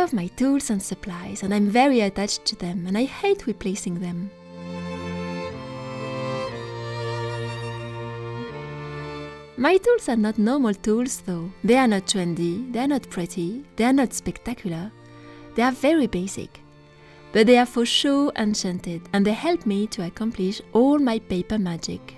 love my tools and supplies, and I'm very attached to them, and I hate replacing them. My tools are not normal tools though. They are not trendy, they are not pretty, they are not spectacular. They are very basic. But they are for sure enchanted, and they help me to accomplish all my paper magic.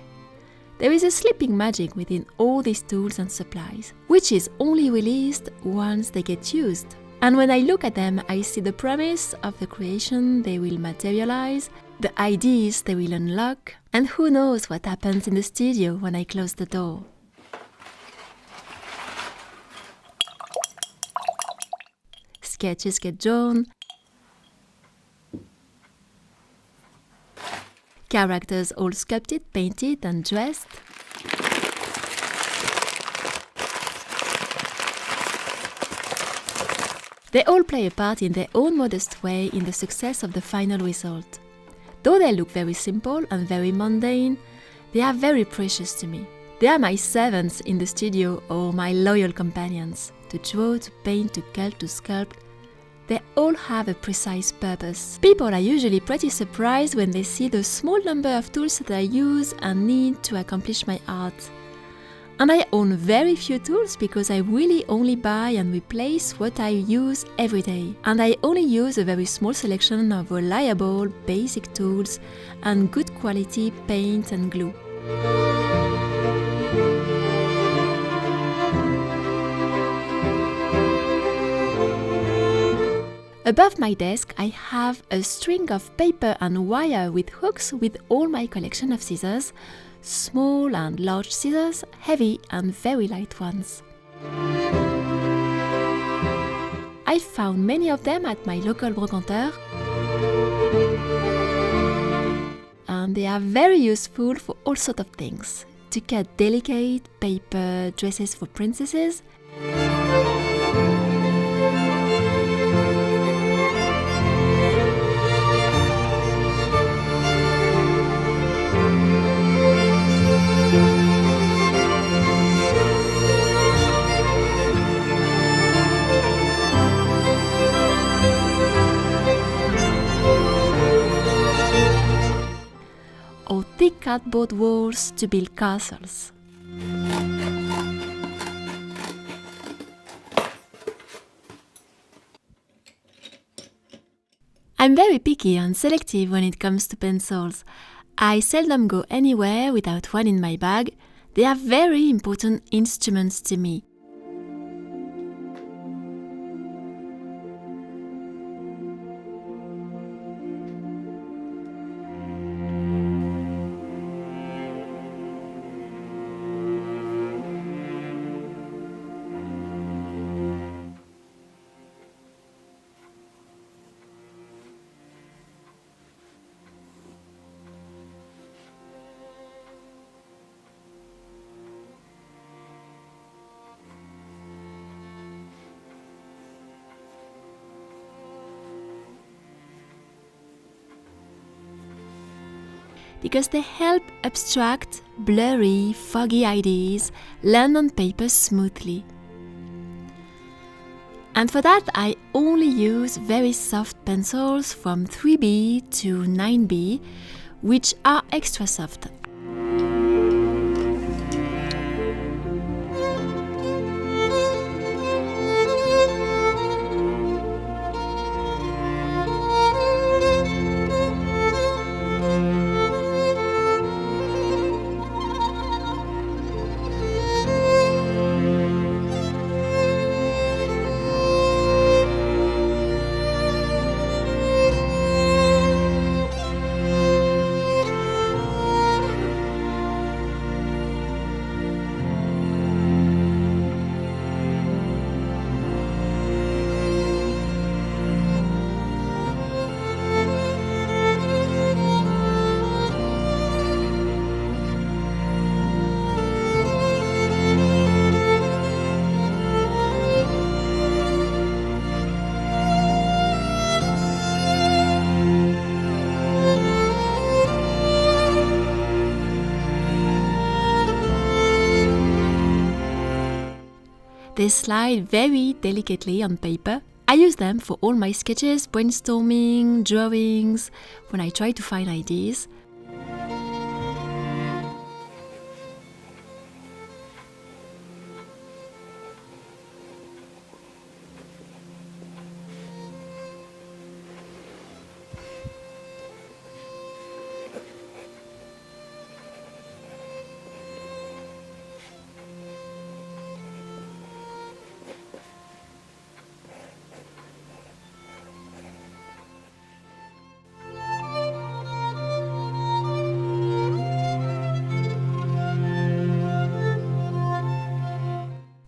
There is a sleeping magic within all these tools and supplies, which is only released once they get used. And when I look at them, I see the promise of the creation they will materialize, the ideas they will unlock, and who knows what happens in the studio when I close the door. Sketches get drawn, characters all sculpted, painted and dressed. They all play a part in their own modest way in the success of the final result. Though they look very simple and very mundane, they are very precious to me. They are my servants in the studio or my loyal companions. To draw, to paint, to cut, to sculpt, they all have a precise purpose. People are usually pretty surprised when they see the small number of tools that I use and need to accomplish my art. And I own very few tools because I really only buy and replace what I use every day. And I only use a very small selection of reliable, basic tools and good quality paint and glue. Above my desk, I have a string of paper and wire with hooks with all my collection of scissors, small and large scissors, heavy and very light ones. I found many of them at my local brocanteur, and they are very useful for all sorts of things. To cut delicate paper dresses for princesses, or thick cardboard walls to build castles. I'm very picky and selective when it comes to pencils. I seldom go anywhere without one in my bag. They are very important instruments to me. Because they help abstract, blurry, foggy ideas land on paper smoothly. And for that, I only use very soft pencils from 3B to 9B, which are extra soft. They slide very delicately on paper, I use them for all my sketches, brainstorming, drawings, when I try to find ideas.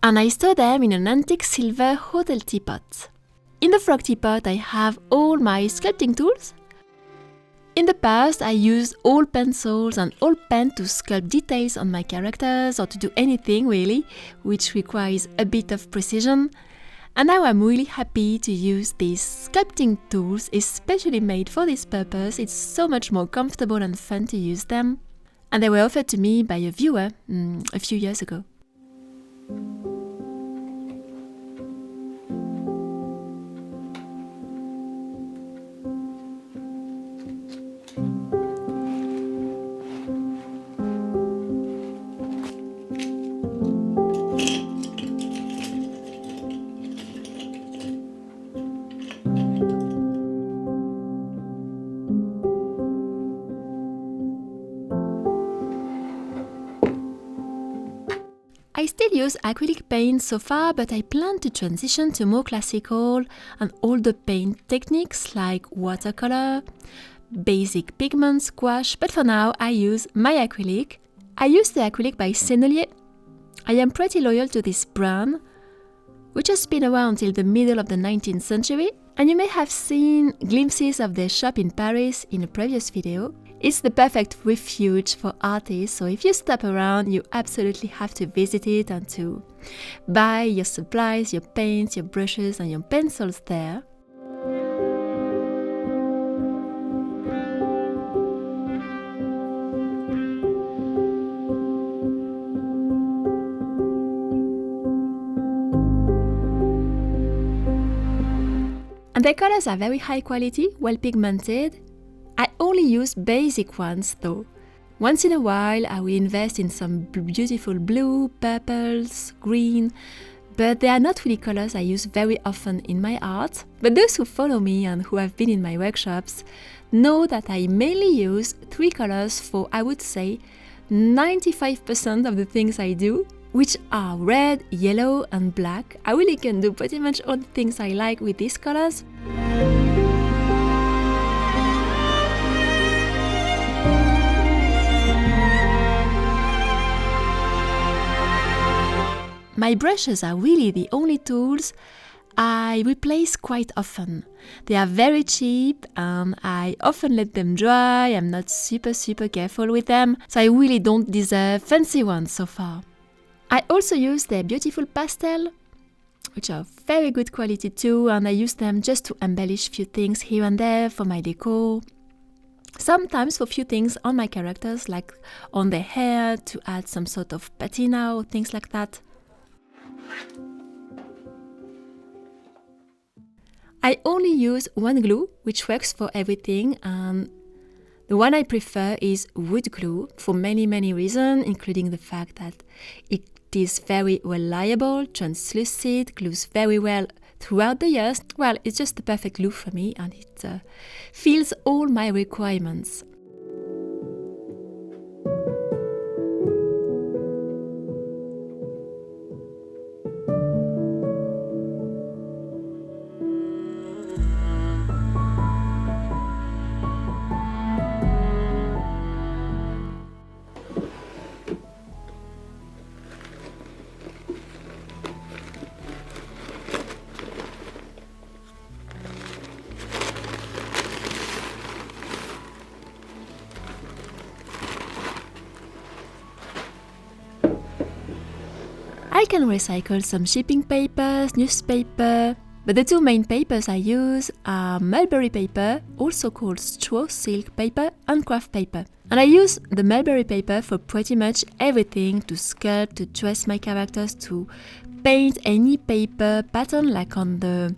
And I store them in an antique silver hotel teapot. In the frog teapot, I have all my sculpting tools. In the past, I used all pencils and all pen to sculpt details on my characters or to do anything really, which requires a bit of precision. And now I'm really happy to use these sculpting tools, especially made for this purpose. It's so much more comfortable and fun to use them. And they were offered to me by a viewer a few years ago. I still use acrylic paint so far, but I plan to transition to more classical and older paint techniques like watercolor, basic pigments, gouache, but for now I use my acrylic. I use the acrylic by Sennelier. I am pretty loyal to this brand, which has been around till the middle of the 19th century, and you may have seen glimpses of their shop in Paris in a previous video. It's the perfect refuge for artists, so if you stop around, you absolutely have to visit it and to buy your supplies, your paints, your brushes and your pencils there. And their colors are very high quality, well pigmented. I only use basic ones though. Once in a while I will invest in some beautiful blue, purples, green, but they are not really colors I use very often in my art. But those who follow me and who have been in my workshops know that I mainly use three colors for, I would say, 95% of the things I do, which are red, yellow and black. I really can do pretty much all the things I like with these colors. My brushes are really the only tools I replace quite often. They are very cheap and I often let them dry. I'm not super careful with them, so I really don't deserve fancy ones so far. I also use their beautiful pastel, which are very good quality too, and I use them just to embellish few things here and there for my decor. Sometimes for few things on my characters, like on their hair, to add some sort of patina or things like that. I only use one glue, which works for everything, and the one I prefer is wood glue for many reasons, including the fact that it is very reliable, translucent, glues very well throughout the years. Well, it's just the perfect glue for me and it fills all my requirements. I can recycle some shipping papers, newspaper, but the two main papers I use are mulberry paper, also called straw silk paper, and kraft paper. And I use the mulberry paper for pretty much everything, to sculpt, to dress my characters, to paint any paper pattern, like on the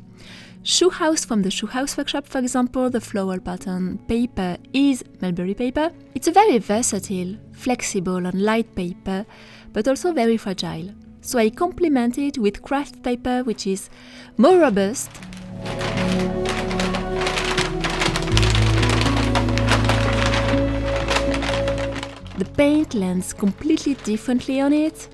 Shoe House from the Shoe House workshop, for example, the floral pattern paper is mulberry paper. It's a very versatile, flexible and light paper, but also very fragile. So I complement it with kraft paper, which is more robust. The paint lands completely differently on it,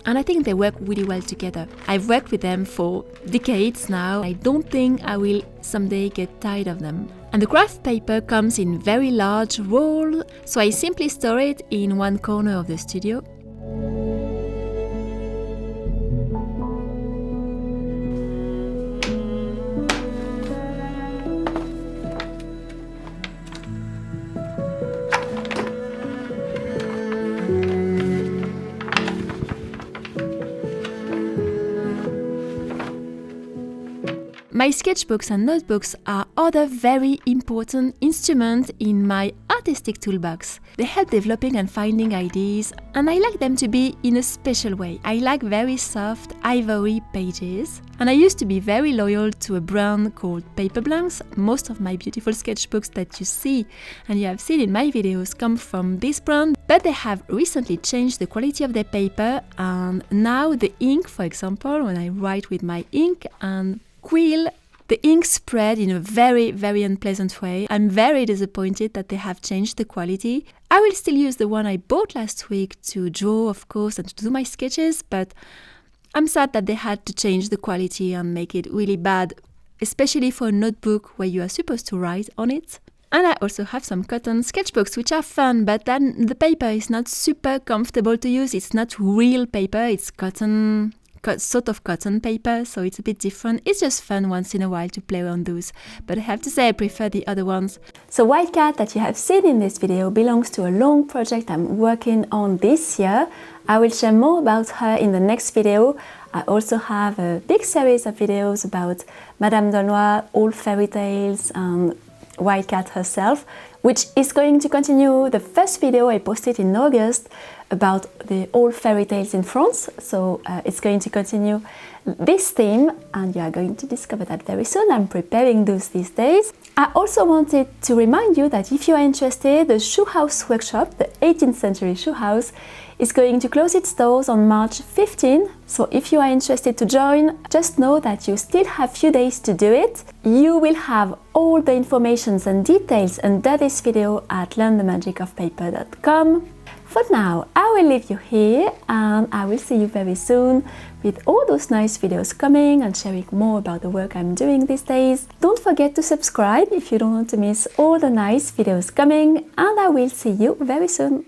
and I think they work really well together. I've worked with them for decades now. I don't think I will someday get tired of them. And the kraft paper comes in very large rolls, so I simply store it in one corner of the studio. My sketchbooks and notebooks are other very important instruments in my artistic toolbox. They help developing and finding ideas, and I like them to be in a special way. I like very soft ivory pages, and I used to be very loyal to a brand called Paper Blanks. Most of my beautiful sketchbooks that you see and you have seen in my videos come from this brand, but they have recently changed the quality of their paper, and now the ink, for example, when I write with my ink and quill, the ink spread in a very, very unpleasant way. I'm very disappointed that they have changed the quality. I will still use the one I bought last week to draw, of course, and to do my sketches, but I'm sad that they had to change the quality and make it really bad, especially for a notebook where you are supposed to write on it. And I also have some cotton sketchbooks, which are fun, but then the paper is not super comfortable to use. It's not real paper, it's cotton, sort of cotton paper, so it's a bit different. It's just fun once in a while to play on those, but I have to say I prefer the other ones. So Wildcat that you have seen in this video belongs to a long project I'm working on this year. I will share more about her in the next video. I also have a big series of videos about Madame Denois, all fairy tales, and Wildcat herself, which is going to continue. The first video I posted in August about the old fairy tales in France, so it's going to continue this theme, and you are going to discover that very soon. I'm preparing those these days. I also wanted to remind you that if you are interested, the Shoe House workshop, the 18th century Shoe House, is going to close its doors on March 15. So if you are interested to join, just know that you still have few days to do it. You will have all the information and details under this video at learnthemagicofpaper.com. For now, I will leave you here, and I will see you very soon with all those nice videos coming and sharing more about the work I'm doing these days. Don't forget to subscribe if you don't want to miss all the nice videos coming, and I will see you very soon.